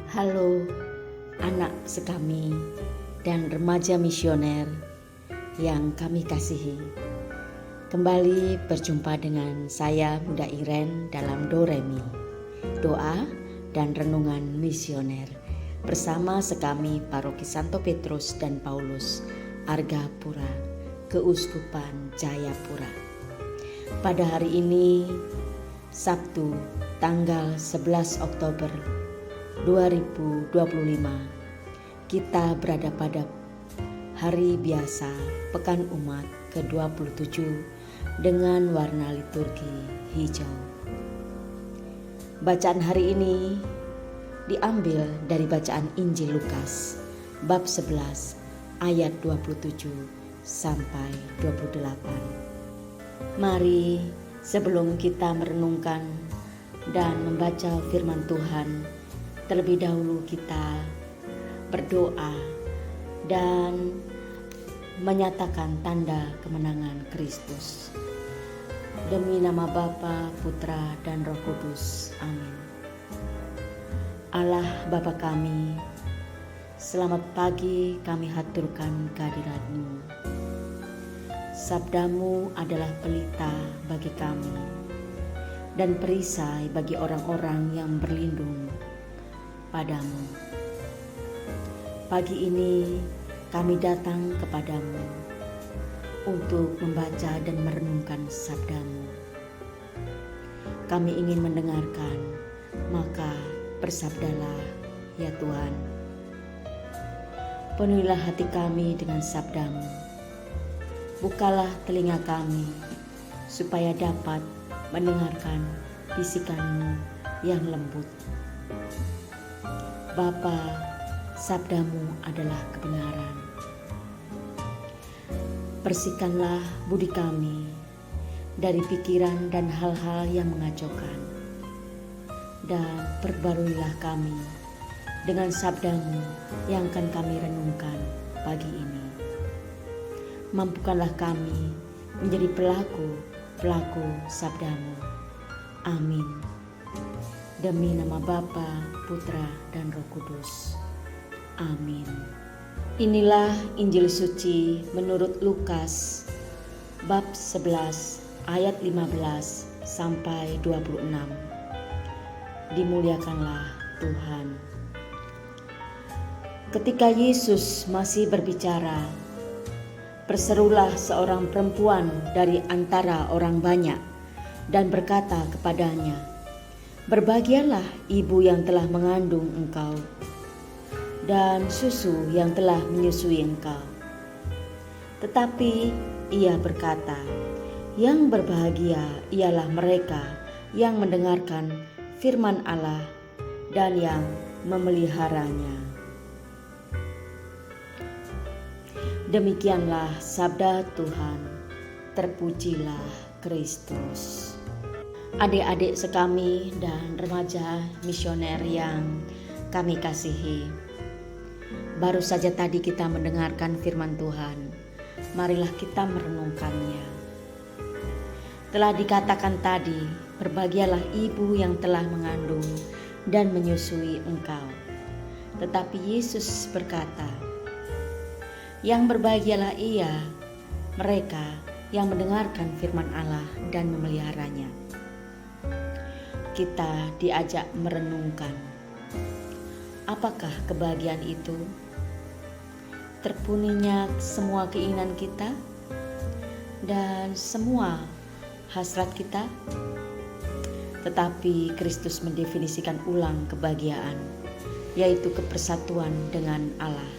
Halo anak sekami dan remaja misioner yang kami kasihi. Kembali berjumpa dengan saya Bunda Iren dalam Doremi, doa dan renungan misioner bersama sekami Paroki Santo Petrus dan Paulus Argapura, Keuskupan Jayapura. Pada hari ini Sabtu tanggal 11 Oktober 2025, kita berada pada hari biasa Pekan Umat ke-27 dengan warna liturgi hijau. Bacaan hari ini diambil dari bacaan Injil Lukas bab 11 ayat 27 sampai 28. Mari sebelum kita merenungkan dan membaca firman Tuhan, terlebih dahulu kita berdoa dan menyatakan tanda kemenangan Kristus. Demi nama Bapa, Putra, dan Roh Kudus. Amin. Allah Bapa kami, selamat pagi kami haturkan kehadirat-Mu. Sabdamu adalah pelita bagi kami dan perisai bagi orang-orang yang berlindung padamu. Pagi ini kami datang kepadamu untuk membaca dan merenungkan sabdamu. Kami ingin mendengarkan, maka bersabdalah ya Tuhan. Penuhilah hati kami dengan sabdamu. Bukalah telinga kami supaya dapat mendengarkan bisikan-Mu yang lembut. Bapa, sabdamu adalah kebenaran. Bersihkanlah budi kami dari pikiran dan hal-hal yang mengacaukan, dan perbaruilah kami dengan sabdamu yang akan kami renungkan pagi ini. Mampukanlah kami menjadi pelaku sabdamu. Amin. Demi nama Bapa, Putra, dan Roh Kudus. Amin. Inilah Injil suci menurut Lukas bab 11 ayat 15 sampai 26. Dimuliakanlah Tuhan. Ketika Yesus masih berbicara, berserulah seorang perempuan dari antara orang banyak dan berkata kepadanya, "Berbahagialah ibu yang telah mengandung engkau dan susu yang telah menyusui engkau." Tetapi ia berkata, "Yang berbahagia ialah mereka yang mendengarkan firman Allah dan yang memeliharanya." Demikianlah sabda Tuhan. Terpujilah Kristus. Adik-adik sekami dan remaja misioner yang kami kasihi, baru saja tadi kita mendengarkan firman Tuhan. Marilah kita merenungkannya. Telah dikatakan tadi, berbahagialah ibu yang telah mengandung dan menyusui engkau. Tetapi Yesus berkata, yang berbahagialah mereka yang mendengarkan firman Allah dan memeliharanya. Kita diajak merenungkan, apakah kebahagiaan itu? Terpenuhinya semua keinginan kita dan semua hasrat kita? Tetapi Kristus mendefinisikan ulang kebahagiaan, yaitu kepersatuan dengan Allah,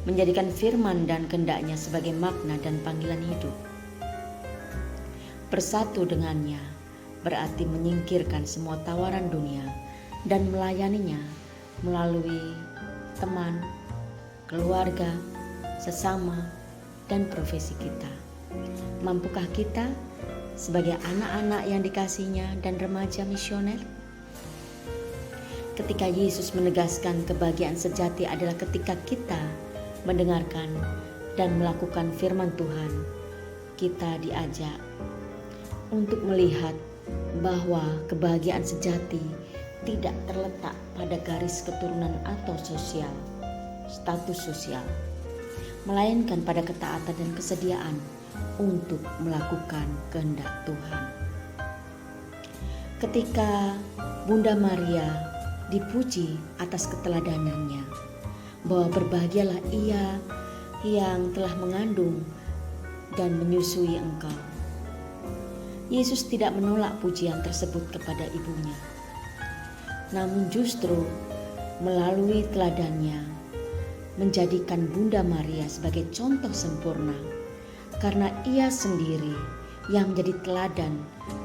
menjadikan firman dan kehendak-Nya sebagai makna dan panggilan hidup. Bersatu dengannya berarti menyingkirkan semua tawaran dunia dan melayaninya melalui teman, keluarga, sesama, dan profesi kita. Mampukah kita sebagai anak-anak yang dikasihinya dan remaja misioner? Ketika Yesus menegaskan kebahagiaan sejati adalah ketika kita mendengarkan dan melakukan firman Tuhan, kita diajak untuk melihat bahwa kebahagiaan sejati tidak terletak pada garis keturunan atau status sosial, melainkan pada ketaatan dan kesediaan untuk melakukan kehendak Tuhan. Ketika Bunda Maria dipuji atas keteladanannya, bahwa berbahagialah ia yang telah mengandung dan menyusui engkau, Yesus tidak menolak pujian tersebut kepada ibunya, namun justru melalui teladannya menjadikan Bunda Maria sebagai contoh sempurna, karena ia sendiri yang menjadi teladan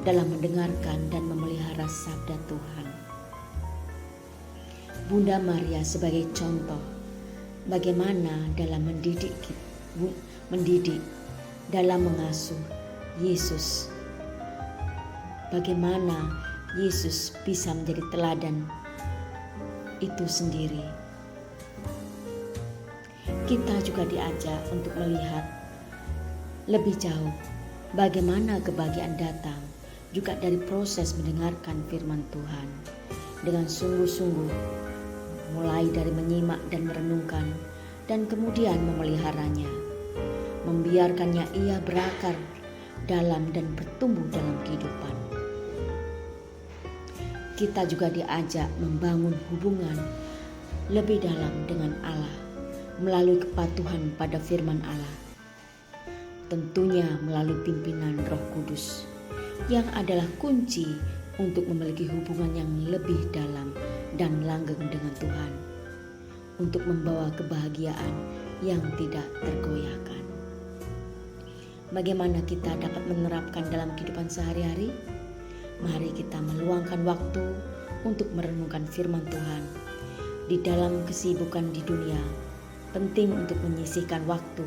dalam mendengarkan dan memelihara sabda Tuhan. Bunda Maria sebagai contoh bagaimana dalam mendidik, dalam mengasuh Yesus, bagaimana Yesus bisa menjadi teladan itu sendiri. Kita juga diajak untuk melihat lebih jauh bagaimana kebahagiaan datang juga dari proses mendengarkan firman Tuhan dengan sungguh-sungguh, mulai dari menyimak dan merenungkan dan kemudian memeliharanya, membiarkannya ia berakar dalam dan bertumbuh dalam kehidupan. Kita juga diajak membangun hubungan lebih dalam dengan Allah melalui kepatuhan pada firman Allah, tentunya melalui pimpinan Roh Kudus yang adalah kunci untuk memiliki hubungan yang lebih dalam dan langgeng dengan Tuhan, untuk membawa kebahagiaan yang tidak tergoyahkan. Bagaimana kita dapat menerapkan dalam kehidupan sehari-hari? Mari kita meluangkan waktu untuk merenungkan firman Tuhan. Di dalam kesibukan di dunia, penting untuk menyisihkan waktu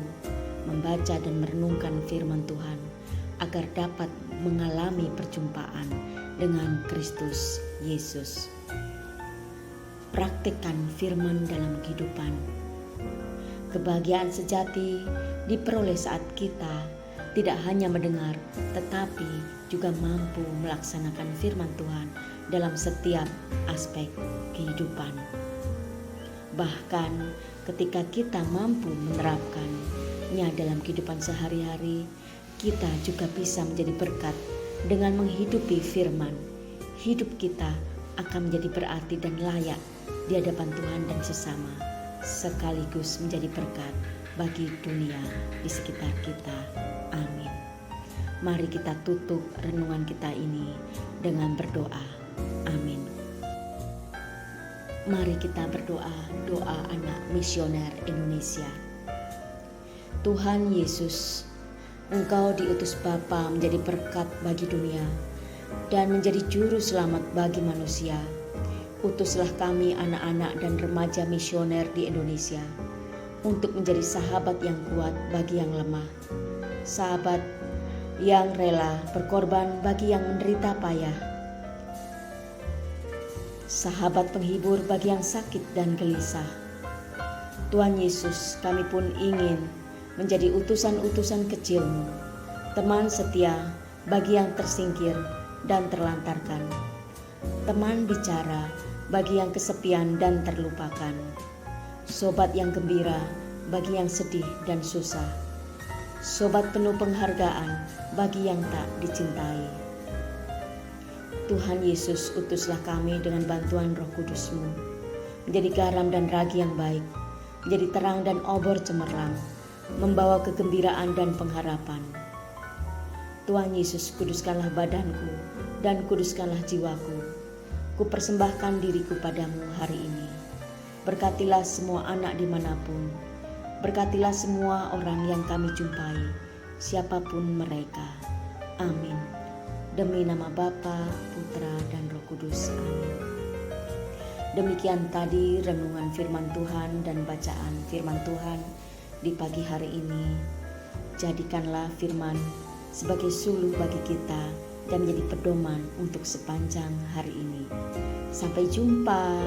membaca dan merenungkan firman Tuhan agar dapat mengalami perjumpaan dengan Kristus Yesus. Praktikkan firman dalam kehidupan. Kebahagiaan sejati diperoleh saat kita tidak hanya mendengar, tetapi juga mampu melaksanakan firman Tuhan dalam setiap aspek kehidupan. Bahkan ketika kita mampu menerapkannya dalam kehidupan sehari-hari, kita juga bisa menjadi berkat dengan menghidupi firman. Hidup kita akan menjadi berarti dan layak di hadapan Tuhan dan sesama, sekaligus menjadi berkat bagi dunia di sekitar kita. Amin. Mari kita tutup renungan kita ini dengan berdoa. Amin. Mari kita berdoa, doa anak misioner Indonesia. Tuhan Yesus, Engkau diutus Bapa menjadi berkat bagi dunia dan menjadi juru selamat bagi manusia. Utuslah kami anak-anak dan remaja misioner di Indonesia untuk menjadi sahabat yang kuat bagi yang lemah, sahabat yang rela berkorban bagi yang menderita payah, sahabat penghibur bagi yang sakit dan gelisah. Tuhan Yesus, kami pun ingin menjadi utusan-utusan kecil-Mu, teman setia bagi yang tersingkir dan terlantarkan, teman bicara bagi yang kesepian dan terlupakan, sobat yang gembira bagi yang sedih dan susah, sobat penuh penghargaan bagi yang tak dicintai. Tuhan Yesus, utuslah kami dengan bantuan Roh Kudus-Mu, menjadi garam dan ragi yang baik, menjadi terang dan obor cemerlang, membawa kegembiraan dan pengharapan. Tuhan Yesus, kuduskanlah badanku dan kuduskanlah jiwaku. Ku persembahkan diriku padamu hari ini. Berkatilah semua anak dimanapun. Berkatilah semua orang yang kami jumpai, siapapun mereka. Amin. Demi nama Bapa, Putra, dan Roh Kudus. Amin. Demikian tadi renungan firman Tuhan dan bacaan firman Tuhan di pagi hari ini. Jadikanlah firman sebagai suluh bagi kita dan menjadi pedoman untuk sepanjang hari ini. Sampai jumpa.